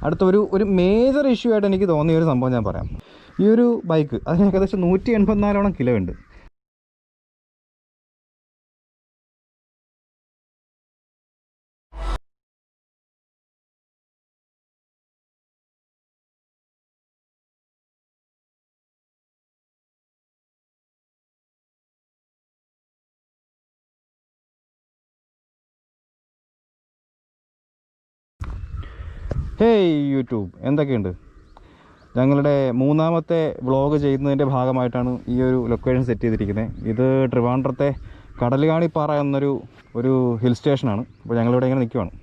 അടുത്ത ഒരു major issue ആയിട്ട് എനിക്ക് തോന്നിയ ഒരു സംഭവം ഞാൻ പറയാം. ഈ ഒരു ബൈക്ക് അതിന് ഏകദേശം 184 കിലോ ഉണ്ട്. ഹേയ് യൂട്യൂബ്, എന്തൊക്കെയുണ്ട്? ഞങ്ങളുടെ 3ാമത്തെ വ്ളോഗ് ചെയ്യുന്നതിൻ്റെ ഭാഗമായിട്ടാണ് ഈ ഒരു ലൊക്കേഷൻ സെറ്റ് ചെയ്തിരിക്കുന്നത്. ഇത് ട്രിവാൻഡ്രത്തെ കടലുകാണിപ്പാറ എന്നൊരു ഹിൽ സ്റ്റേഷനാണ്. അപ്പോൾ ഞങ്ങളിവിടെ ഇങ്ങനെ നിൽക്കുവാണ്.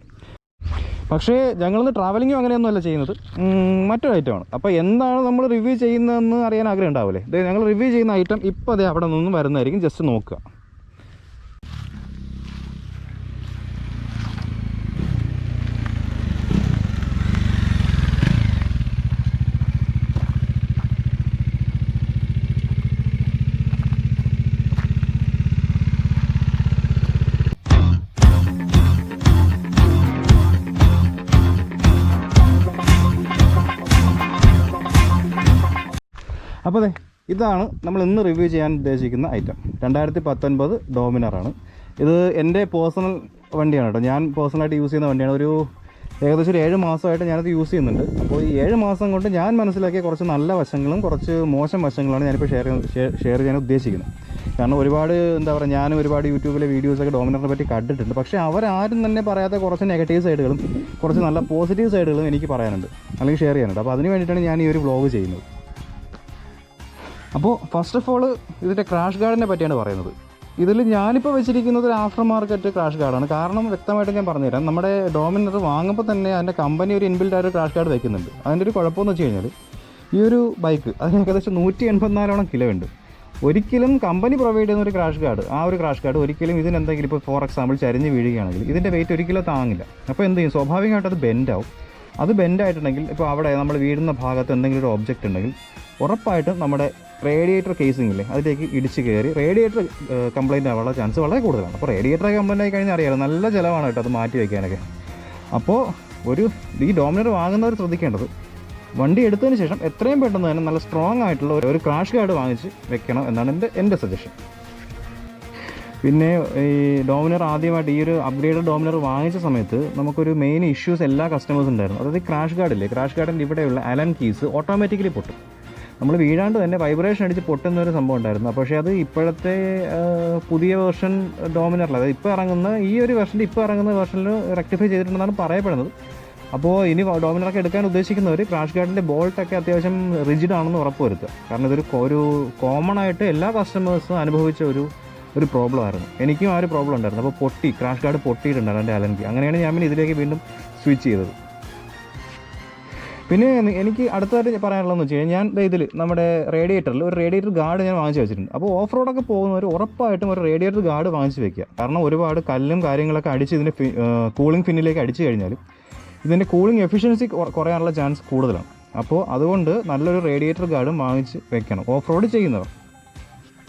പക്ഷേ ഞങ്ങളിന്ന് ട്രാവലിങ്ങും അങ്ങനെയൊന്നുമല്ല ചെയ്യുന്നത്, മറ്റൊരു ഐറ്റമാണ്. അപ്പോൾ എന്താണ് നമ്മൾ റിവ്യൂ ചെയ്യുന്നതെന്ന് അറിയാൻ ആഗ്രഹം ഉണ്ടാവില്ലേ? ഇത് ഞങ്ങൾ റിവ്യൂ ചെയ്യുന്ന ഐറ്റം ഇപ്പോൾ അതേ അവിടെ നിന്നും വരുന്നതായിരിക്കും. ജസ്റ്റ് നോക്കുക. അപ്പോൾ അതെ, ഇതാണ് നമ്മൾ ഇന്ന് റിവ്യൂ ചെയ്യാൻ ഉദ്ദേശിക്കുന്ന ഐറ്റം. 2019 ഡോമിനറാണ് ഇത്. എൻ്റെ പേഴ്സണൽ വണ്ടിയാണ് കേട്ടോ. ഞാൻ പേഴ്സണലായിട്ട് യൂസ് ചെയ്യുന്ന വണ്ടിയാണ്. ഏകദേശം ഒരു 7 മാസമായിട്ട് ഞാനത് യൂസ് ചെയ്യുന്നുണ്ട്. അപ്പോൾ ഈ 7 മാസം കൊണ്ട് ഞാൻ മനസ്സിലാക്കിയ കുറച്ച് നല്ല വശങ്ങളും കുറച്ച് മോശം വശങ്ങളാണ് ഞാനിപ്പോൾ ഷെയർ ചെയ്യാൻ ഉദ്ദേശിക്കുന്നത്. കാരണം ഞാനും ഒരുപാട് യൂട്യൂബിലെ വീഡിയോസൊക്കെ ഡോമിനറിനെ പറ്റി കണ്ടിട്ടുണ്ട്. പക്ഷേ അവരാരും തന്നെ പറയാത്ത കുറച്ച് നെഗറ്റീവ് സൈഡുകളും കുറച്ച് നല്ല പോസിറ്റീവ് സൈഡുകളും എനിക്ക് പറയാനുണ്ട്, അല്ലെങ്കിൽ ഷെയർ ചെയ്യാനുണ്ട്. അപ്പോൾ അതിന് വേണ്ടിയിട്ടാണ് ഞാൻ ഈ ഒരു വ്ളോഗ് ചെയ്യുന്നത്. അപ്പോൾ ഫസ്റ്റ് ഓഫ് ഓൾ ഇതിൻ്റെ ക്രാഷ് ഗാർഡിനെ പറ്റിയാണ് പറയുന്നത്. ഇതിൽ ഞാനിപ്പോൾ വെച്ചിരിക്കുന്നത് ഒരു ആഫ്റ്റർ മാർക്കറ്റ് ക്രാഷ് ഗാർഡാണ്. കാരണം വ്യക്തമായിട്ട് ഞാൻ പറഞ്ഞുതരാം. നമ്മുടെ ഡോമിനർ വാങ്ങുമ്പോൾ തന്നെ അതിൻ്റെ കമ്പനി ഒരു ഇൻബിൽഡ് ആയിട്ട് ക്രാഷ് ഗാർഡ് വയ്ക്കുന്നുണ്ട്. അതിൻ്റെ ഒരു കുഴപ്പമെന്ന് വെച്ച് കഴിഞ്ഞാൽ ഈ ഒരു ബൈക്ക് അതിന് ഏകദേശം 184 കിലോ ഉണ്ട്. ഒരിക്കലും കമ്പനി പ്രൊവൈഡ് ചെയ്യുന്ന ഒരു ക്രാഷ് ഗാർഡ് ഒരിക്കലും ഇതിനെന്തെങ്കിലും ഇപ്പോൾ ഫോർ എക്സാമ്പിൾ ചരിഞ്ഞ് വീഴുകയാണെങ്കിൽ ഇതിൻ്റെ വെയിറ്റ് ഒരിക്കലും താങ്ങില്ല. അപ്പോൾ എന്ത് ചെയ്യും? സ്വാഭാവികമായിട്ട് അത് ബെൻഡാവും. അത് ബെൻഡായിട്ടുണ്ടെങ്കിൽ ഇപ്പോൾ അവിടെ നമ്മൾ വീഴുന്ന ഭാഗത്ത് എന്തെങ്കിലും ഒരു ഒബ്ജക്റ്റ് ഉണ്ടെങ്കിൽ ഉറപ്പായിട്ടും നമ്മുടെ റേഡിയേറ്റർ കേസിങ്ങില്ലേ അതിലേക്ക് ഇടിച്ച് കയറി റേഡിയേറ്റർ കംപ്ലൈൻറ്റ് ആവാനുള്ള ചാൻസ് വളരെ കൂടുതലാണ്. അപ്പോൾ റേഡിയേറ്റർ കംപ്ലൈൻറ്റ് ആയി കഴിഞ്ഞാൽ അറിയാമല്ലോ, നല്ല ചിലവാണ് കേട്ടോ അത് മാറ്റി വയ്ക്കാനൊക്കെ. അപ്പോൾ ഈ ഡോമിനർ വാങ്ങുന്നവർ ശ്രദ്ധിക്കേണ്ടത്, വണ്ടി എടുത്തതിന് ശേഷം എത്രയും പെട്ടെന്ന് തന്നെ നല്ല സ്ട്രോങ് ആയിട്ടുള്ള ഒരു ക്രാഷ് ഗാർഡ് വാങ്ങിച്ച് വെക്കണം എന്നാണ് എൻ്റെ സജഷൻ. പിന്നെ ഈ ഡോമിനർ ആദ്യമായിട്ട് ഈ ഒരു അപ്ഗ്രേഡഡ് ഡോമിനർ വാങ്ങിച്ച സമയത്ത് നമുക്കൊരു മെയിൻ ഇഷ്യൂസ് എല്ലാ കസ്റ്റമേഴ്സ് ഉണ്ടായിരുന്നു. അതായത് ക്രാഷ് ഗാർഡിൻ്റെ ഇവിടെയുള്ള അലൻ കീസ് ഓട്ടോമാറ്റിക്കലി പൊട്ടും. നമ്മൾ വീഴാണ്ട് തന്നെ വൈബ്രേഷൻ അടിച്ച് പൊട്ടുന്നൊരു സംഭവം ഉണ്ടായിരുന്നു. പക്ഷേ അത് ഇപ്പോഴത്തെ പുതിയ വേർഷൻ ഡോമിനറിൽ, അതായത് ഇപ്പോൾ ഇറങ്ങുന്ന വേർഷനിൽ റെക്ടിഫൈ ചെയ്തിട്ടുണ്ടെന്നാണ് പറയപ്പെടുന്നത്. അപ്പോൾ ഇനി ഡോമിനറൊക്കെ എടുക്കാൻ ഉദ്ദേശിക്കുന്നവർ ക്രാഷ് ഗാർഡിൻ്റെ ബോൾട്ടൊക്കെ അത്യാവശ്യം റിജിഡ് ആണെന്ന് ഉറപ്പുവരുത്തുക. കാരണം ഇതൊരു കോമൺ ആയിട്ട് എല്ലാ കസ്റ്റമേഴ്സും അനുഭവിച്ച ഒരു പ്രോബ്ലം ആയിരുന്നു. എനിക്കും ആ ഒരു പ്രോബ്ലം ഉണ്ടായിരുന്നു. അപ്പോൾ ക്രാഷ് ഗാർഡ് പൊട്ടിയിട്ടുണ്ടായിരുന്നു എൻ്റെ അലൻകി. അങ്ങനെയാണ് ഞാൻ ഇതിലേക്ക് വീണ്ടും സ്വിച്ച് ചെയ്തത്. പിന്നെ എനിക്ക് അടുത്തതായിട്ട് പറയാനുള്ളതെന്ന് വെച്ച് കഴിഞ്ഞാൽ ഇതിൽ നമ്മുടെ റേഡിയേറ്ററിൽ ഒരു റേഡിയേറ്റർ ഗാർഡ് ഞാൻ വാങ്ങിച്ച് വെച്ചിട്ടുണ്ട്. അപ്പോൾ ഓഫ് റോഡൊക്കെ പോകുന്നവർ ഉറപ്പായിട്ടും ഒരു റേഡിയേറ്റർ ഗാർഡ് വാങ്ങിച്ച് വെക്കുക. കാരണം ഒരുപാട് കല്ലും കാര്യങ്ങളൊക്കെ അടിച്ച് ഇതിൻ്റെ കൂളിംഗ് ഫിന്നിലേക്ക് അടിച്ചു കഴിഞ്ഞാൽ ഇതിൻ്റെ കൂളിംഗ് എഫിഷ്യൻസി കുറയാനുള്ള ചാൻസ് കൂടുതലാണ്. അപ്പോൾ അതുകൊണ്ട് നല്ലൊരു റേഡിയേറ്റർ ഗാർഡും വാങ്ങിച്ച് വെക്കണം ഓഫ് റോഡ് ചെയ്യുന്നവർ.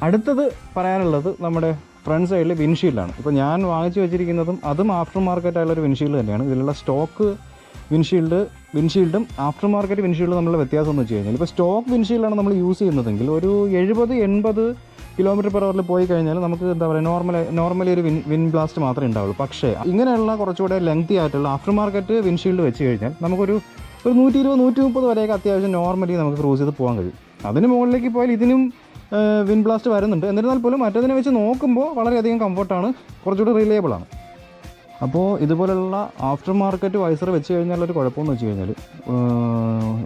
അടുത്തത് പറയാനുള്ളത് നമ്മുടെ ഫ്രണ്ട് സൈഡിൽ വിൻഷീൽഡാണ്. ഇപ്പോൾ ഞാൻ വാങ്ങിച്ച് വെച്ചിരിക്കുന്നതും അതും ആഫ്റ്റർ മാർക്കറ്റായുള്ളൊരു വിൻഷീൽഡ് തന്നെയാണ്. ഇതിലുള്ള സ്റ്റോക്ക് വിൻഷീൽഡും ആഫ്റ്റർ മാർക്കറ്റ് വിൻഷീൽഡും തമ്മിലുള്ള വ്യത്യാസം എന്ന് വെച്ച് കഴിഞ്ഞാൽ, ഇപ്പോൾ സ്റ്റോക്ക് വിൻഷീൽഡാണ് നമ്മൾ യൂസ് ചെയ്യുന്നതെങ്കിൽ ഒരു 70-80 km/h പോയി കഴിഞ്ഞാൽ നമുക്ക് നോർമലി ഒരു വിൻ ബ്ലാസ്റ്റ് മാത്രമേ ഉണ്ടാവുള്ളൂ. പക്ഷേ ഇങ്ങനെയുള്ള കുറച്ചുകൂടെ ലെങ്തി ആയിട്ടുള്ള ആഫ്റ്റർ മാർക്കറ്റ് വിൻഷീൽഡ് വെച്ച് കഴിഞ്ഞാൽ നമുക്കൊരു 120-130 വരെയൊക്കെ അത്യാവശ്യം നോർമലി നമുക്ക് ക്രൂസ് ചെയ്ത് പോകാൻ കഴിയും. അതിന് മുകളിലേക്ക് പോയാൽ ഇതിനും വിൻ ബ്ലാസ്റ്റ് വരുന്നുണ്ട്. എന്നിരുന്നാൽ പോലും മറ്റതിനെ വെച്ച് നോക്കുമ്പോൾ വളരെയധികം കംഫർട്ടാണ്, കുറച്ചുകൂടി റിലയബിളാണ്. അപ്പോൾ ഇതുപോലുള്ള ആഫ്റ്റർ മാർക്കറ്റ് വൈസർ വെച്ച് കഴിഞ്ഞാലൊരു കുഴപ്പമെന്ന് വെച്ച് കഴിഞ്ഞാൽ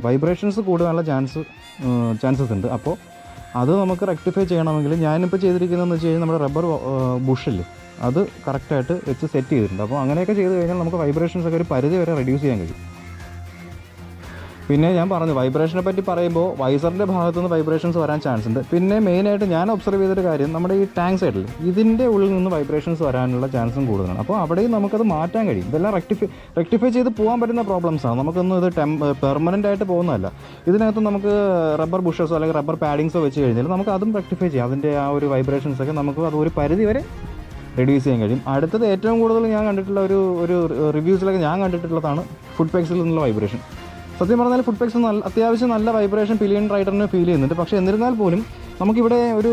വൈബ്രേഷൻസ് കൂടാനുള്ള ചാൻസസ് ഉണ്ട്. അപ്പോൾ അത് നമുക്ക് റെക്ടിഫൈ ചെയ്യണമെങ്കിൽ ഞാനിപ്പോൾ ചെയ്തിരിക്കുന്നതെന്ന് വെച്ച് കഴിഞ്ഞാൽ നമ്മുടെ റബ്ബർ ബുഷില്ലേ അത് കറക്റ്റായിട്ട് വെച്ച് സെറ്റ് ചെയ്തിട്ടുണ്ട്. അപ്പോൾ അങ്ങനെയൊക്കെ ചെയ്ത് കഴിഞ്ഞാൽ നമുക്ക് വൈബ്രേഷൻസൊക്കെ ഒരു പരിധി വരെ റെഡ്യൂസ് ചെയ്യാൻ കഴിയും. പിന്നെ ഞാൻ പറഞ്ഞു വൈബ്രേഷനെ പറ്റി പറയുമ്പോൾ വൈസറിൻ്റെ ഭാഗത്തുനിന്ന് വൈബ്രേഷൻസ് വരാൻ ചാൻസ് ഉണ്ട്. പിന്നെ മെയിനായിട്ട് ഞാൻ ഒബ്സർവ് ചെയ്തൊരു കാര്യം, നമ്മുടെ ഈ ടാങ്ക് സൈഡിൽ ഇതിൻ്റെ ഉള്ളിൽ നിന്ന് വൈബ്രേഷൻസ് വരാനുള്ള ചാൻസും കൂടുതലാണ്. അപ്പോൾ അവിടെയും നമുക്കത് മാറ്റാൻ കഴിയും. ഇതെല്ലാം റെക്ടിഫൈ ചെയ്ത് പോകാൻ പറ്റുന്ന പ്രോബ്ലംസാണ്. നമുക്കൊന്നും ഇത് പെർമനൻ്റ് ആയിട്ട് പോകുന്നതല്ല. ഇതിനകത്ത് നമുക്ക് റബ്ബർ ബുഷസോ അല്ലെങ്കിൽ റബ്ബർ പാഡിങ്സോ വെച്ച് കഴിഞ്ഞാൽ നമുക്ക് അതും റെക്ടിഫൈ ചെയ്യാം. അതിൻ്റെ ആ ഒരു വൈബ്രേഷൻസൊക്കെ നമുക്ക് അത് ഒരു പരിധി വരെ റെഡ്യൂസ് ചെയ്യാൻ കഴിയും. അടുത്തത് ഏറ്റവും കൂടുതൽ ഞാൻ കണ്ടിട്ടുള്ള ഒരു റിവ്യൂസിലൊക്കെ ഞാൻ കണ്ടിട്ടുള്ളതാണ് ഫുഡ് പെക്സിൽ നിന്നുള്ള വൈബ്രേഷൻ. സത്യം പറഞ്ഞാൽ ഫുഡ് പെഗ്സ് അത്യാവശ്യം നല്ല വൈബ്രേഷൻ പിലിയൻ റൈഡറിന് ഫീൽ ചെയ്യുന്നുണ്ട്. പക്ഷേ എന്നിരുന്നാൽ പോലും നമുക്കിവിടെ ഒരു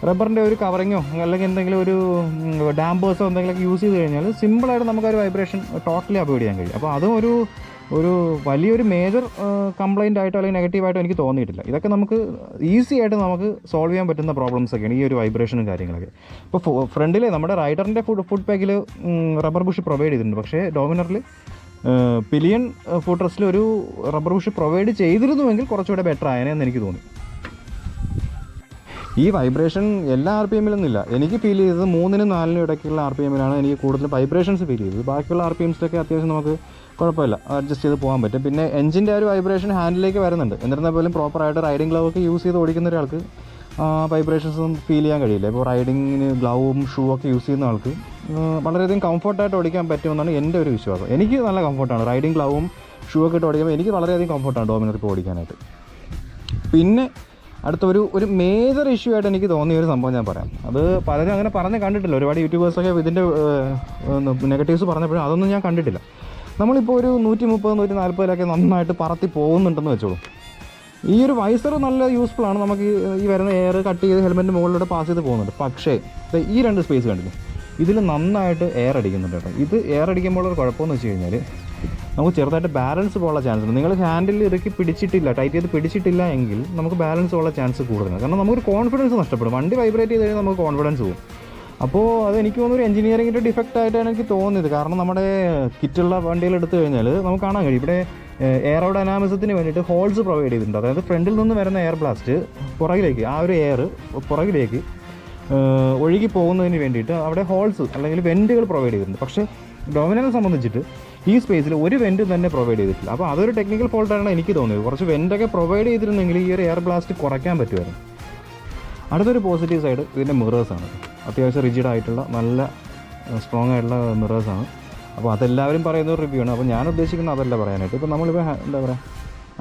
റബ്ബറിൻ്റെ ഒരു കവറിങ്ങോ അല്ലെങ്കിൽ എന്തെങ്കിലും ഒരു ഡാമ്പേഴ്സോ എന്തെങ്കിലുമൊക്കെ യൂസ് ചെയ്ത് കഴിഞ്ഞാൽ സിമ്പിളായിട്ട് നമുക്കൊരു വൈബ്രേഷൻ ടോട്ടലി അവോയ്ഡ് ചെയ്യാൻ കഴിയും. അപ്പോൾ അതും ഒരു വലിയൊരു മേജർ കംപ്ലയിൻ്റ് ആയിട്ടോ അല്ലെങ്കിൽ നെഗറ്റീവായിട്ടോ എനിക്ക് തോന്നിയിട്ടില്ല. ഇതൊക്കെ നമുക്ക് ഈസി ആയിട്ട് നമുക്ക് സോൾവ് ചെയ്യാൻ പറ്റുന്ന പ്രോബ്ലംസ് ഒക്കെയാണ് ഈ ഒരു വൈബ്രേഷനും കാര്യങ്ങളൊക്കെ. ഇപ്പോൾ ഫ്രണ്ടിൽ നമ്മുടെ റൈഡറിൻ്റെ ഫുഡ് പാക്കിൽ റബ്ബർ ബുഷ് പ്രൊവൈഡ് ചെയ്തിട്ടുണ്ട്. പക്ഷേ ഡോമിനറിൽ പിലിയൻ ഫുഡ് റെസ്റ്റിൽ ഒരു റബ്ബർ ബുഷ് പ്രൊവൈഡ് ചെയ്തിരുന്നുവെങ്കിൽ കുറച്ചുകൂടെ ബെറ്റർ ആയനെന്ന് എനിക്ക് തോന്നി. ഈ വൈബ്രേഷൻ എല്ലാ RPM-ലൊന്നുമില്ല. എനിക്ക് ഫീൽ ചെയ്തത് 3-നും 4-നും ഇടയ്ക്കുള്ള RPM-ലാണ് എനിക്ക് കൂടുതൽ വൈബ്രേഷൻസ് ഫീൽ ചെയ്തത്. ബാക്കിയുള്ള RPMസിലൊക്കെ അത്യാവശ്യം നമുക്ക് കുഴപ്പമില്ല, അഡ്ജസ്റ്റ് ചെയ്ത് പോകാൻ പറ്റും. പിന്നെ എഞ്ചിൻ്റെ ഒരു വൈബ്രേഷൻ ഹാൻഡിലേക്ക് വരുന്നുണ്ട്. എന്നിരുന്നാൽ പോലും പ്രോപ്പറായിട്ട് റൈഡിങ് ഗ്ലൗ ഒക്കെ യൂസ് ചെയ്ത് ഓടിക്കുന്ന ഒരാൾക്ക് വൈബ്രേഷൻസും ഫീൽ ചെയ്യാൻ കഴിയില്ല. ഇപ്പോൾ റൈഡിങ്ങിന് ഗ്ലൗവും ഷൂ ഒക്കെ യൂസ് ചെയ്യുന്ന ആൾക്ക് വളരെയധികം കംഫർട്ടായിട്ട് ഓടിക്കാൻ പറ്റുമെന്നാണ് എൻ്റെ ഒരു വിശ്വാസം. എനിക്ക് നല്ല കംഫർട്ടാണ് റൈഡിങ് ഗ്ലൗവും ഷൂ ഒക്കെ ഇട്ട് ഓടിക്കുമ്പോൾ എനിക്ക് വളരെയധികം കംഫർട്ടാണ് ഡോമിനർ ഇപ്പോൾ ഓടിക്കാനായിട്ട്. പിന്നെ അടുത്ത ഒരു മേജർ ഇഷ്യൂ ആയിട്ട് എനിക്ക് തോന്നിയ ഒരു സംഭവം ഞാൻ പറയാം. അത് പലരും അങ്ങനെ പറഞ്ഞ് കണ്ടിട്ടില്ല. ഒരുപാട് യൂട്യൂബേഴ്സൊക്കെ ഇതിൻ്റെ നെഗറ്റീവ്സ് പറഞ്ഞപ്പോഴും അതൊന്നും ഞാൻ കണ്ടിട്ടില്ല. നമ്മളിപ്പോൾ ഒരു 130-140 നന്നായിട്ട് പറത്തി പോകുന്നുണ്ടെന്ന് വെച്ചോളൂ. ഈ ഒരു വൈസർ നല്ല യൂസ്ഫുൾ ആണ്. നമുക്ക് ഈ വരുന്ന എയർ കട്ട് ചെയ്ത് ഹെൽമെറ്റിൻ്റെ മുകളിലൂടെ പാസ് ചെയ്ത് പോകുന്നുണ്ട്. പക്ഷേ ഈ 2 സ്പേസ് കണ്ടില്ലേ, ഇതിൽ നന്നായിട്ട് എയർ അടിക്കുന്നുണ്ട് കേട്ടോ. ഇത് എയർ അടിക്കുമ്പോൾ ഒരു കുഴപ്പമെന്ന് വെച്ച് കഴിഞ്ഞാൽ നമുക്ക് ചെറുതായിട്ട് ബാലൻസ് പോകാനുള്ള ചാൻസ് ഉണ്ട്. നിങ്ങൾ ഹാൻഡിൽ ഇറക്കി പിടിച്ചിട്ടില്ല, ടൈറ്റ് ചെയ്ത് പിടിച്ചിട്ടില്ല എങ്കിൽ നമുക്ക് ബാലൻസ് പോകാനുള്ള ചാൻസ് കൂടുതലാണ്. കാരണം നമുക്കൊരു കോൺഫിഡൻസ് നഷ്ടപ്പെടും. വണ്ടി വൈബ്രേറ്റ് ചെയ്ത് കഴിഞ്ഞാൽ നമുക്ക് കോൺഫിഡൻസ് പോകും. അപ്പോൾ അത് എനിക്ക് തോന്നുന്നു ഒരു എഞ്ചിനീയറിങ്ങിൻ്റെ ഡിഫക്റ്റ് ആയിട്ടാണ് എനിക്ക് തോന്നിയത്. കാരണം നമ്മുടെ കിറ്റുള്ള വണ്ടികൾ എടുത്തു കഴിഞ്ഞാൽ നമുക്ക് കാണാൻ കഴിയും ഇവിടെ എയറോഡൈനാമിസത്തിന് വേണ്ടിയിട്ട് ഹോൾസ് പ്രൊവൈഡ് ചെയ്തിട്ടുണ്ട്. അതായത് ഫ്രണ്ടിൽ നിന്ന് വരുന്ന എയർ ബ്ലാസ്റ്റ് പുറകിലേക്ക് ആ ഒരു എയർ പുറകിലേക്ക് ഒഴുകി പോകുന്നതിന് വേണ്ടിയിട്ട് അവിടെ ഹോൾസ് അല്ലെങ്കിൽ വെൻറ്റുകൾ പ്രൊവൈഡ് ചെയ്തിട്ടുണ്ട്. പക്ഷേ ഡോമിനറിനെ സംബന്ധിച്ചിട്ട് ഈ സ്പേസിൽ ഒരു വെൻറ്റ് തന്നെ പ്രൊവൈഡ് ചെയ്തിട്ടില്ല. അപ്പോൾ അതൊരു ടെക്നിക്കൽ ഫോൾട്ടാണ് എനിക്ക് തോന്നിയത്. കുറച്ച് വെൻറ്റൊക്കെ പ്രൊവൈഡ് ചെയ്തിരുന്നെങ്കിൽ ഈ ഒരു എയർ ബ്ലാസ്റ്റ് കുറയ്ക്കാൻ പറ്റുമായിരുന്നു. അടുത്തൊരു പോസിറ്റീവ് സൈഡ് ഇതിൻ്റെ മിറേഴ്സാണ്. അത്യാവശ്യം റിജിഡ് ആയിട്ടുള്ള നല്ല സ്ട്രോങ് ആയിട്ടുള്ള മിറേഴ്സാണ്. അപ്പോൾ അതെല്ലാവരും പറയുന്ന ഒരു റിവ്യൂ ആണ്. അപ്പോൾ ഞാൻ ഉദ്ദേശിക്കുന്നത് അതല്ല പറയാനായിട്ട്. ഇപ്പോൾ നമ്മളിപ്പോൾ എന്താ പറയുക,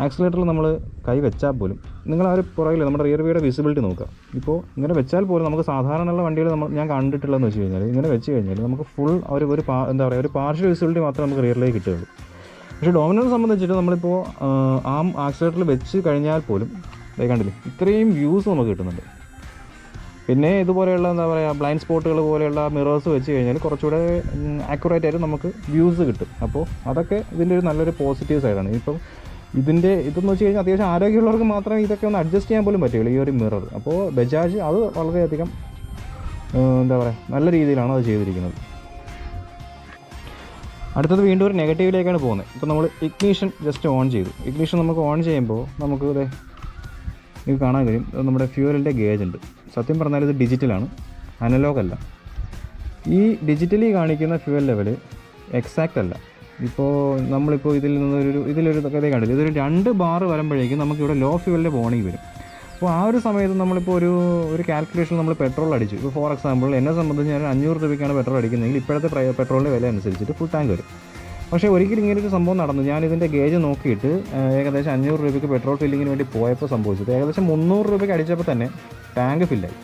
ആക്സിലേറ്ററിൽ നമ്മൾ കൈ വെച്ചാൽ പോലും നിങ്ങൾ ആ ഒരു പുറകിൽ നമ്മുടെ റിയർ വ്യൂയുടെ വിസിബിലിറ്റി നോക്കുക. ഇപ്പോൾ ഇങ്ങനെ വെച്ചാൽ പോലും നമുക്ക് സാധാരണയുള്ള വണ്ടികൾ ഞാൻ കണ്ടിട്ടുള്ളതെന്ന് വെച്ച് കഴിഞ്ഞാൽ ഇങ്ങനെ വെച്ച് കഴിഞ്ഞാൽ നമുക്ക് ഫുൾ എന്താ പറയുക ഒരു പാർഷ്യൽ വിസിബിലിറ്റി മാത്രമേ നമുക്ക് റിയറിലേക്ക് കിട്ടുകയുള്ളൂ. പക്ഷേ ഡോമിനറിനെ സംബന്ധിച്ചിട്ട് നമ്മളിപ്പോൾ ആക്സിലേറ്ററിൽ വെച്ച് കഴിഞ്ഞാൽ പോലും കണ്ടില്ലേ ഇത്രയും വ്യൂസ് നമുക്ക് കിട്ടുന്നുണ്ട്. പിന്നെ ഇതുപോലെയുള്ള എന്താ പറയുക ബ്ലൈൻഡ് സ്പോട്ടുകൾ പോലെയുള്ള മിറേഴ്സ് വെച്ച് കഴിഞ്ഞാൽ കുറച്ചുകൂടെ ആക്യുറേറ്റ് ആയിട്ട് നമുക്ക് വ്യൂസ് കിട്ടും. അപ്പോൾ അതൊക്കെ ഇതിൻ്റെ ഒരു നല്ലൊരു പോസിറ്റീവ് സൈഡാണ്. ഇപ്പം ഇതെന്ന് വെച്ച് കഴിഞ്ഞാൽ അത്യാവശ്യം ആരോഗ്യമുള്ളവർക്ക് മാത്രമേ ഇതൊക്കെ ഒന്ന് അഡ്ജസ്റ്റ് ചെയ്യാൻ പോലും പറ്റുള്ളൂ ഈ ഒരു മിറർ. അപ്പോൾ ബജാജ് അത് വളരെയധികം എന്താ പറയുക നല്ല രീതിയിലാണ് അത് ചെയ്തിരിക്കുന്നത്. അടുത്തത് വീണ്ടും ഒരു നെഗറ്റീവിലേക്കാണ് പോകുന്നത്. ഇപ്പോൾ നമ്മൾ ഇഗ്നീഷൻ ജസ്റ്റ് ഓൺ ചെയ്തു. ഇഗ്നീഷൻ നമുക്ക് ഓൺ ചെയ്യുമ്പോൾ നമുക്ക് ഇത് കാണാൻ കഴിയും. നമ്മുടെ ഫ്യൂവലിൻ്റെ ഗേജ് ഉണ്ട്. സത്യം പറഞ്ഞാൽ ഇത് ഡിജിറ്റലാണ്, അനലോഗ് അല്ല. ഈ ഡിജിറ്റലി കാണിക്കുന്ന ഫ്യൂവൽ ലെവൽ എക്സാക്റ്റ് അല്ല. ഇപ്പോൾ നമ്മളിപ്പോൾ ഇതിലൊരു കഥ കണ്ടില്ല, ഇതൊരു 2 ബാർ വരുമ്പോഴേക്കും നമുക്കിവിടെ ലോ ഫ്യൂവലിൻ്റെ വാർണിംഗ് വരും. അപ്പോൾ ആ ഒരു സമയത്ത് നമ്മളിപ്പോൾ ഒരു കാൽക്കുലേഷൻ നമ്മൾ പെട്രോൾ അടിച്ചു. ഇപ്പോൾ ഫോർ എക്സാമ്പിൾ എന്നെ സംബന്ധിച്ച് ഞാൻ 500 രൂപയ്ക്കാണ് പെട്രോൾ അടിക്കുന്നതെങ്കിൽ ഇപ്പോഴത്തെ പെട്രോളിൻ്റെ വില അനുസരിച്ചിട്ട് ഫുൾ ടാങ്ക് വരും. പക്ഷേ ഒരിക്കലും ഇങ്ങനൊരു സംഭവം നടന്നു. ഞാനിതിൻ്റെ ഗേജ് നോക്കിയിട്ട് ഏകദേശം 500 രൂപയ്ക്ക് പെട്രോൾ ഫില്ലിങ്ങിന് വേണ്ടി പോയപ്പോൾ സംഭവിച്ചത് ഏകദേശം 300 രൂപയ്ക്ക് അടിച്ചപ്പോൾ തന്നെ ടാങ്ക് ഫില്ലായി.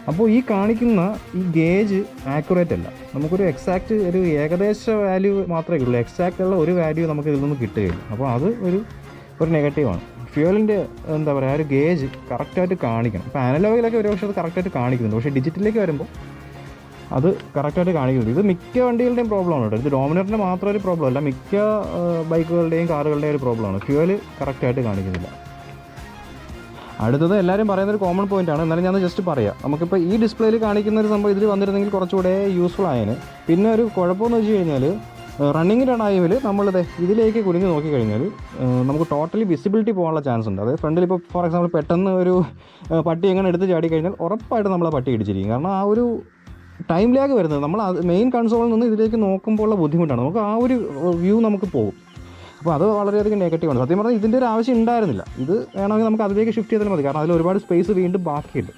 അപ്പോൾ ഈ കാണിക്കുന്ന ഈ ഗേജ് ആക്യുറേറ്റ് അല്ല. നമുക്കൊരു എക്സാക്റ്റ് ഒരു ഏകദേശ വാല്യൂ മാത്രമേ കിട്ടുള്ളൂ. എക്സാക്റ്റ് ഉള്ള ഒരു വാല്യൂ നമുക്ക് ഇതിൽ നിന്ന് കിട്ടുകയില്ല. അപ്പോൾ അത് ഒരു നെഗറ്റീവാണ്. ഫ്യൂവലിൻ്റെ എന്താ പറയുക ഒരു ഗേജ് കറക്റ്റായിട്ട് കാണിക്കണം. ഇപ്പോൾ അനലോഗിലൊക്കെ ഒരു പക്ഷേ അത് കറക്റ്റായിട്ട് കാണിക്കുന്നുണ്ട്. പക്ഷേ ഡിജിറ്റലിലേക്ക് വരുമ്പോൾ അത് കറക്റ്റായിട്ട് കാണിക്കുന്നുണ്ട്. ഇത് മിക്ക വണ്ടികളുടെയും പ്രോബ്ലമാണ് കേട്ടോ. ഇത് ഡോമിനറിൻ്റെ മാത്രം ഒരു പ്രോബ്ലം അല്ല, മിക്ക ബൈക്കുകളുടെയും കാറുകളുടെയും ഒരു പ്രോബ്ലമാണ്. ഫ്യൂവൽ കറക്റ്റായിട്ട് കാണിക്കുന്നില്ല. അടുത്തത് എല്ലാവരും പറയുന്നൊരു കോമൺ പോയിൻ്റാണ്, എന്നാലും ഞാൻ ജസ്റ്റ് പറയാം. നമുക്കിപ്പോൾ ഈ ഡിസ്പ്ലേയിൽ കാണിക്കുന്ന ഒരു സംഭവം ഇതിൽ വന്നിരുന്നെങ്കിൽ കുറച്ചുകൂടെ യൂസ്ഫുൾ ആയേനെ. പിന്നെ ഒരു കുഴപ്പമെന്ന് വെച്ച് കഴിഞ്ഞാൽ റണ്ണിങ്ങിൻ്റെ ടൈമിൽ ഇതിലേക്ക് കുനിഞ്ഞ് നോക്കിക്കഴിഞ്ഞാൽ നമുക്ക് ടോട്ടലി വിസിബിലിറ്റി പോകാനുള്ള ചാൻസ് ഉണ്ട്. അതായത് ഫ്രണ്ടിൽ ഇപ്പോൾ ഫോർ എക്സാമ്പിൾ പെട്ടെന്ന് ഒരു പട്ടി എങ്ങനെ എടുത്ത് ചാടി കഴിഞ്ഞാൽ ഉറപ്പായിട്ട് നമ്മൾ ആ പട്ടി ഇടിച്ചിരിക്കും. കാരണം ആ ഒരു ടൈം ലാഗ് വരുന്നത് നമ്മൾ മെയിൻ കൺസോളിൽ നിന്ന് ഇതിലേക്ക് നോക്കുമ്പോൾ ഉള്ള ബുദ്ധിമുട്ടാണ്. നമുക്ക് ആ ഒരു വ്യൂ നമുക്ക് പോകും. അപ്പോൾ അത് വളരെയധികം നെഗറ്റീവാണ്. സത്യം പറഞ്ഞാൽ ഇതിൻ്റെ ഒരു ആവശ്യം ഉണ്ടായിരുന്നില്ല. ഇത് വേണമെങ്കിൽ നമുക്ക് അതിലേക്ക് ഷിഫ്റ്റ് ചെയ്താൽ മതി. കാരണം അതിൽ ഒരുപാട് സ്പേസ് വീണ്ടും ബാക്കിയുണ്ട്.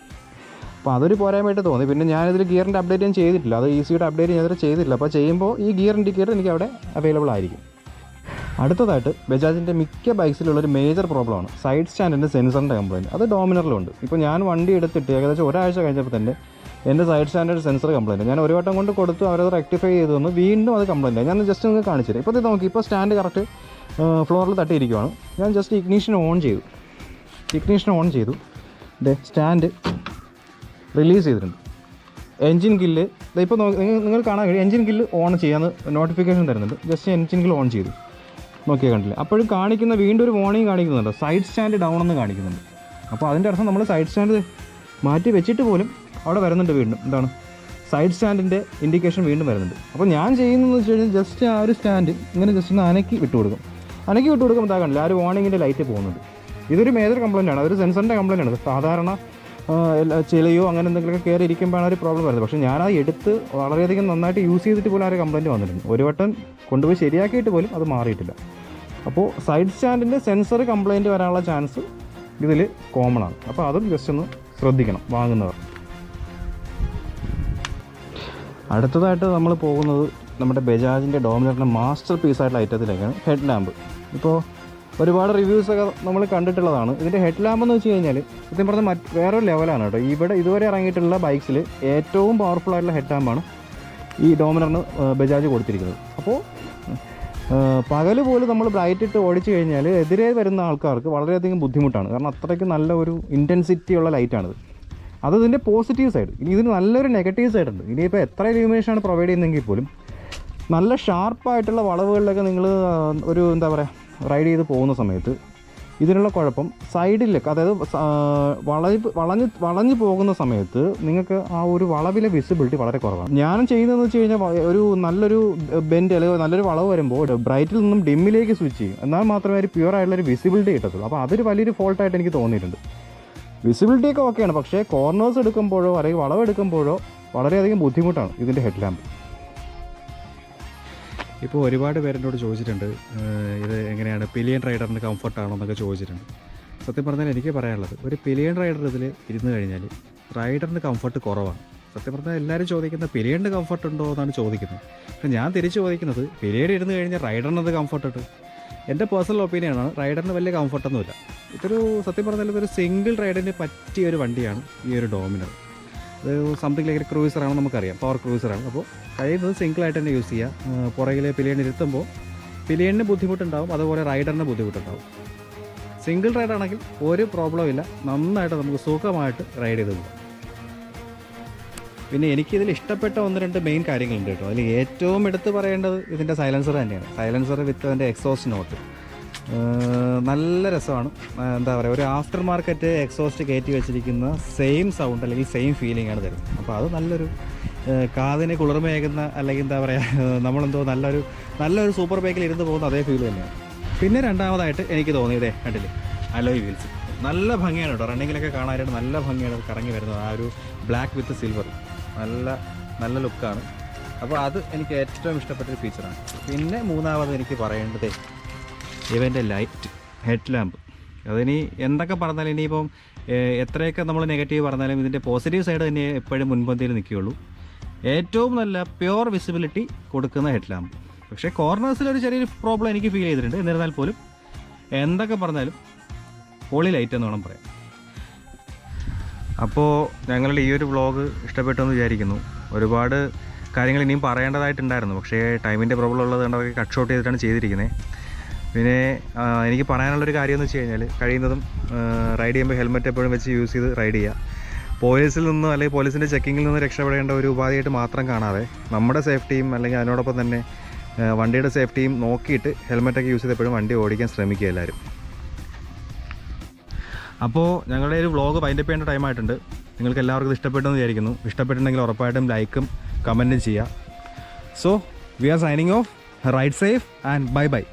അപ്പോൾ അതൊരു പോരായ്മയായിട്ട് തോന്നി. പിന്നെ ഞാനിതിൽ ഗിയറിൻ്റെ അപ്ഡേറ്റ് ഞാൻ ചെയ്തിട്ടില്ല. അത് ഈസിയുടെ അപ്ഡേറ്റ് ഞാൻ ചെയ്തിട്ടില്ല. അപ്പോൾ ചെയ്യുമ്പോൾ ഈ ഗിയർ ഇൻഡിക്കേറ്റർ എനിക്ക് അവിടെ അവൈലബിൾ ആയിരിക്കും. അടുത്തതായിട്ട് ബജാജിൻ്റെ മിക്ക ബൈക്സിലുള്ളൊരു മേജർ പ്രോബ്ലമാണ് സൈഡ് സ്റ്റാൻഡിൻ്റെ സെൻസറിൻ്റെ കംപ്ലയിൻറ്റ്. അത് ഡോമിനറിലുണ്ട്. ഇപ്പോൾ ഞാൻ വണ്ടി എടുത്തിട്ട് ഏകദേശം ഒരാഴ്ച കഴിഞ്ഞപ്പോൾ തന്നെ എൻ്റെ സൈഡ് സ്റ്റാൻഡേർഡ് സെൻസർ കംപ്ലയിൻറ്റ്. ഞാൻ ഒരു വട്ടം കൊണ്ട് കൊടുത്തു, അവരത് റെക്ടിഫൈ ചെയ്തു തന്നു. വീണ്ടും അത് കംപ്ലയിൻറ്റ്. ഞാൻ ജസ്റ്റ് നിങ്ങൾക്ക് കാണിച്ചു തരാം. ഇപ്പോൾ ഇത് നോക്കി, ഇപ്പോൾ സ്റ്റാൻഡ് കറക്റ്റ് ഫ്ലോറിൽ തട്ടിയിരിക്കുവാണ്. ഞാൻ ജസ്റ്റ് ഇഗ്നീഷൻ ഓൺ ചെയ്തു. സ്റ്റാൻഡ് റിലീസ് ചെയ്തിട്ടുണ്ട്. എൻജിൻ ഗില്ല് ഇപ്പോൾ നിങ്ങൾ കാണാൻ കഴിയും. എൻജിൻ ഗില്ല് ഓൺ ചെയ്യാമെന്ന് നോട്ടിഫിക്കേഷൻ തരുന്നുണ്ട്. ജസ്റ്റ് എൻജിൻ ഗില്ല് ഓൺ ചെയ്തു, നോക്കിയാൽ കണ്ടില്ല. അപ്പോഴും കാണിക്കുന്ന വീണ്ടും ഒരു വാർണിംഗ് കാണിക്കുന്നുണ്ട്, സൈഡ് സ്റ്റാൻഡ് ഡൗൺ എന്ന് കാണിക്കുന്നുണ്ട്. അപ്പോൾ അതിൻ്റെ അർത്ഥം നമ്മൾ സൈഡ് സ്റ്റാൻഡ് മാറ്റി വെച്ചിട്ട് പോലും അവിടെ വരുന്നുണ്ട് വീണ്ടും. എന്താണ് സൈഡ് സ്റ്റാൻഡിൻ്റെ ഇൻഡിക്കേഷൻ വീണ്ടും വരുന്നുണ്ട്. അപ്പോൾ ഞാൻ ചെയ്യുന്നതെന്ന് വെച്ച് കഴിഞ്ഞാൽ ജസ്റ്റ് ആ ഒരു സ്റ്റാൻഡ് ഇങ്ങനെ ജസ്റ്റ് ഒന്ന് അനക്കി വിട്ടു കൊടുക്കും. എന്താ കണ്ടില്ല, ആ ഒരു വാർണിങ്ങിൻ്റെ ലൈറ്റ് പോകുന്നുണ്ട്. ഇതൊരു മേജർ കംപ്ലയിൻ്റ് ആണ്, അതൊരു സെൻസറിൻ്റെ കംപ്ലയിൻ്റ് ആണ്. സാധാരണ ചിലയോ അങ്ങനെ എന്തെങ്കിലുമൊക്കെ കയറി ഇരിക്കുമ്പോഴാണ് ഒരു പ്രോബ്ലം വരുന്നത്. പക്ഷേ ഞാനത് എടുത്ത് വളരെയധികം നന്നായിട്ട് യൂസ് ചെയ്തിട്ട് പോലും ആ ഒരു കംപ്ലയിൻറ്റ് വന്നിട്ടുണ്ട്. ഒരു വട്ടം കൊണ്ടുപോയി ശരിയാക്കിയിട്ട് പോലും അത് മാറിയിട്ടില്ല. അപ്പോൾ സൈഡ് സ്റ്റാൻഡിൻ്റെ സെൻസർ കംപ്ലയിൻറ്റ് വരാനുള്ള ചാൻസ് ഇതിൽ കോമൺ ആണ്. അപ്പോൾ അതും ജസ്റ്റ് ഒന്ന് ശ്രദ്ധിക്കണം വാങ്ങുന്നവർ. അടുത്തതായിട്ട് നമ്മൾ പോകുന്നത് നമ്മുടെ ബജാജിൻ്റെ ഡോമിനറിൻ്റെ മാസ്റ്റർ പീസായിട്ടുള്ള ഐറ്റത്തിലേക്കാണ്, ഹെഡ് ലാമ്പ്. ഇപ്പോൾ ഒരുപാട് റിവ്യൂസൊക്കെ നമ്മൾ കണ്ടിട്ടുള്ളതാണ്. ഇതിൻ്റെ ഹെഡ് ലാമ്പ് എന്ന് വെച്ച് കഴിഞ്ഞാൽ സത്യം പറഞ്ഞാൽ വേറൊരു ലെവലാണ് കേട്ടോ. ഇതുവരെ ഇറങ്ങിയിട്ടുള്ള ബൈക്സിൽ ഏറ്റവും പവർഫുൾ ആയിട്ടുള്ള ഹെഡ് ലാമ്പാണ് ഈ ഡോമിനറിന് ബജാജ് കൊടുത്തിരിക്കുന്നത്. അപ്പോൾ പകൽ പോലും നമ്മൾ ബ്രൈറ്റ് ഇട്ട് ഓടിച്ചു കഴിഞ്ഞാൽ എതിരെ വരുന്ന ആൾക്കാർക്ക് വളരെയധികം ബുദ്ധിമുട്ടാണ്. കാരണം അത്രയ്ക്ക് നല്ല ഒരു ഇൻറ്റൻസിറ്റി ഉള്ള ലൈറ്റാണിത്. അത് ഇതിൻ്റെ പോസിറ്റീവ് സൈഡ്. ഇനി ഇതിന് നല്ലൊരു നെഗറ്റീവ് സൈഡ് ഉണ്ട്. ഇനിയിപ്പോൾ എത്ര ഇലുമിനേഷനാണ് പ്രൊവൈഡ് ചെയ്യുന്നതെങ്കിൽ പോലും നല്ല ഷാർപ്പായിട്ടുള്ള വളവുകളിലൊക്കെ നിങ്ങൾ ഒരു എന്താ പറയുക റൈഡ് ചെയ്ത് പോകുന്ന സമയത്ത് ഇതിനുള്ള കുഴപ്പം സൈഡിലേക്ക്, അതായത് വളഞ്ഞ് പോകുന്ന സമയത്ത് നിങ്ങൾക്ക് ആ ഒരു വളവിലെ വിസിബിലിറ്റി വളരെ കുറവാണ്. ഞാൻ ചെയ്യുന്നതെന്ന് വെച്ച് കഴിഞ്ഞാൽ ഒരു നല്ലൊരു ബെൻഡ് അല്ലെങ്കിൽ നല്ലൊരു വളവ് വരുമ്പോൾ ബ്രൈറ്റിൽ നിന്നും ഡിമ്മിലേക്ക് സ്വിച്ച് ചെയ്യും. എന്നാൽ മാത്രമേ ഒരു പ്യുവർ ആയിട്ടുള്ളൊരു വിസിബിലിറ്റി കിട്ടത്തുള്ളൂ. അപ്പോൾ അതൊരു വലിയൊരു ഫോൾട്ടായിട്ട് എനിക്ക് തോന്നിയിട്ടുണ്ട്. വിസിബിലിറ്റിയൊക്കെ ഓക്കെയാണ്, പക്ഷേ കോർണേഴ്സ് എടുക്കുമ്പോഴോ അല്ലെങ്കിൽ വളവെടുക്കുമ്പോഴോ വളരെയധികം ബുദ്ധിമുട്ടാണ് ഇതിൻ്റെ ഹെഡ് ലാമ്പ്. ഇപ്പോൾ ഒരുപാട് പേരെന്നോട് ചോദിച്ചിട്ടുണ്ട് ഇത് എങ്ങനെയാണ് പിലിയൻ റൈഡറിന് കംഫർട്ടാണോ എന്നൊക്കെ ചോദിച്ചിട്ടുണ്ട്. സത്യം പറഞ്ഞാൽ എനിക്ക് പറയാനുള്ളത്, ഒരു പിലിയൻ റൈഡർ ഇതിൽ ഇരുന്ന് കഴിഞ്ഞാൽ റൈഡറിന് കംഫർട്ട് കുറവാണ്. സത്യം പറഞ്ഞാൽ എല്ലാവരും ചോദിക്കുന്നത് പിലിയണിന് കംഫർട്ട് ഉണ്ടോ എന്നാണ് ചോദിക്കുന്നത്. പക്ഷേ ഞാൻ തിരിച്ച് ചോദിക്കുന്നത് പിലിയൻ ഇരുന്ന് കഴിഞ്ഞാൽ റൈഡറിനത് കംഫർട്ട് ഉണ്ട്. എൻ്റെ പേഴ്സണൽ ഒപ്പീനിയനാണ്, റൈഡറിന് വലിയ കംഫർട്ടൊന്നുമില്ല. ഇതൊരു സത്യം പറഞ്ഞാൽ ഇതൊരു സിംഗിൾ റൈഡിന് പറ്റിയ ഒരു വണ്ടിയാണ് ഈ ഒരു ഡോമിനർ. അത് സംതിങ് ലൈക്ക് ഒരു ക്രൂസറാണ്, നമുക്കറിയാം, പവർ ക്രൂസറാണ്. അപ്പോൾ കഴിയുന്നത് സിംഗിളായിട്ട് തന്നെ യൂസ് ചെയ്യുക. പുറകിലെ പിലിയൺ ഇരുത്തുമ്പോൾ പിലിയണിന് ബുദ്ധിമുട്ടുണ്ടാവും, അതുപോലെ റൈഡറിന് ബുദ്ധിമുട്ടുണ്ടാവും. സിംഗിൾ റൈഡാണെങ്കിൽ ഒരു പ്രോബ്ലം ഇല്ല, നന്നായിട്ട് നമുക്ക് സുഖമായിട്ട് റൈഡ് ചെയ്ത് പോകാം. പിന്നെ എനിക്കിതിൽ ഇഷ്ടപ്പെട്ട 1-2 മെയിൻ കാര്യങ്ങളുണ്ട് കേട്ടോ. അതിൽ ഏറ്റവും എടുത്ത് പറയേണ്ടത് ഇതിൻ്റെ സൈലൻസർ തന്നെയാണ്. സൈലൻസർ വിത്ത് അതിൻ്റെ എക്സോസ്റ്റ് നോട്ട് നല്ല രസമാണ്. എന്താ പറയുക, ഒരു ആഫ്റ്റർ മാർക്കറ്റ് എക്സോസ്റ്റ് കയറ്റി വെച്ചിരിക്കുന്ന സെയിം സൗണ്ട് അല്ലെങ്കിൽ സെയിം ഫീലിംഗ് ആണ് തരുന്നത്. അപ്പോൾ അത് നല്ലൊരു കാതിന് കുളിർമയേകുന്ന, അല്ലെങ്കിൽ എന്താ പറയുക, നമ്മളെന്തോ നല്ലൊരു സൂപ്പർ ബൈക്കിൽ ഇരുന്ന് പോകുന്ന അതേ ഫീൽ തന്നെയാണ്. പിന്നെ രണ്ടാമതായിട്ട് എനിക്ക് തോന്നിയതേ കണ്ടില്ലേ, അലോയ് വീൽസ് നല്ല ഭംഗിയാണ് കേട്ടോ. റണ്ണിങ്ങിലൊക്കെ കാണാനായിട്ട് നല്ല ഭംഗിയാണ് കറങ്ങി വരുന്നത്. ആ ഒരു ബ്ലാക്ക് വിത്ത് സിൽവർ നല്ല ലുക്കാണ്. അപ്പോൾ അത് എനിക്ക് ഏറ്റവും ഇഷ്ടപ്പെട്ടൊരു ഫീച്ചറാണ്. പിന്നെ മൂന്നാമത് എനിക്ക് പറയേണ്ടത് ഇവൻ്റെ ലൈറ്റ് ഹെഡ് ലാമ്പ്. അതിനി എന്തൊക്കെ പറഞ്ഞാലും, ഇനിയിപ്പം എത്രയൊക്കെ നമ്മൾ നെഗറ്റീവ് പറഞ്ഞാലും ഇതിൻ്റെ പോസിറ്റീവ് സൈഡ് തന്നെ എപ്പോഴും മുൻപന്തിയിൽ നിൽക്കുകയുള്ളൂ. ഏറ്റവും നല്ല പ്യുവർ വിസിബിലിറ്റി കൊടുക്കുന്ന ഹെഡ് ലാമ്പ്. പക്ഷേ കോർണേഴ്സിലൊരു ചെറിയൊരു പ്രോബ്ലം എനിക്ക് ഫീൽ ചെയ്തിട്ടുണ്ട്. എന്നിരുന്നാൽ പോലും എന്തൊക്കെ പറഞ്ഞാലും പൊളി ലൈറ്റ് എന്ന് വേണം പറയാം. അപ്പോൾ ഞങ്ങളുടെ ഈ ഒരു വ്ളോഗ് ഇഷ്ടപ്പെട്ടെന്ന് വിചാരിക്കുന്നു. ഒരുപാട് കാര്യങ്ങൾ ഇനിയും പറയേണ്ടതായിട്ടുണ്ടായിരുന്നു, പക്ഷേ ടൈമിൻ്റെ പ്രോബ്ലം ഉള്ളത് കൊണ്ട് അവർക്ക് കട്ട് ഷോട്ട് ചെയ്തിട്ടാണ് ചെയ്തിരിക്കുന്നത്. പിന്നെ എനിക്ക് പറയാനുള്ളൊരു കാര്യം എന്ന് വെച്ച് കഴിഞ്ഞാൽ, കഴിയുന്നതും റൈഡ് ചെയ്യുമ്പോൾ ഹെൽമെറ്റ് എപ്പോഴും വെച്ച് യൂസ് ചെയ്ത് റൈഡ് ചെയ്യുക. പോലീസിൽ നിന്നോ അല്ലെങ്കിൽ പോലീസിൻ്റെ ചെക്കിങ്ങിൽ നിന്ന് രക്ഷപ്പെടേണ്ട ഒരു ഉപാധിയായിട്ട് മാത്രം കാണാതെ നമ്മുടെ സേഫ്റ്റിയും അല്ലെങ്കിൽ അതിനോടൊപ്പം തന്നെ വണ്ടിയുടെ സേഫ്റ്റിയും നോക്കിയിട്ട് ഹെൽമെറ്റൊക്കെ യൂസ് ചെയ്ത് എപ്പോഴും വണ്ടി ഓടിക്കാൻ ശ്രമിക്കുക എല്ലാവരും. അപ്പോൾ ഞങ്ങളുടെ ഒരു വ്ളോഗ് വൈൻഡപ്പ് ചെയ്യേണ്ട ടൈമായിട്ടുണ്ട്. നിങ്ങൾക്ക് എല്ലാവർക്കും ഇഷ്ടപ്പെട്ടെന്ന് വിചാരിക്കുന്നു. ഇഷ്ടപ്പെട്ടിട്ടുണ്ടെങ്കിൽ ഉറപ്പായിട്ടും ലൈക്കും കമൻറ്റും ചെയ്യുക. So we are signing off. Ride safe and bye by.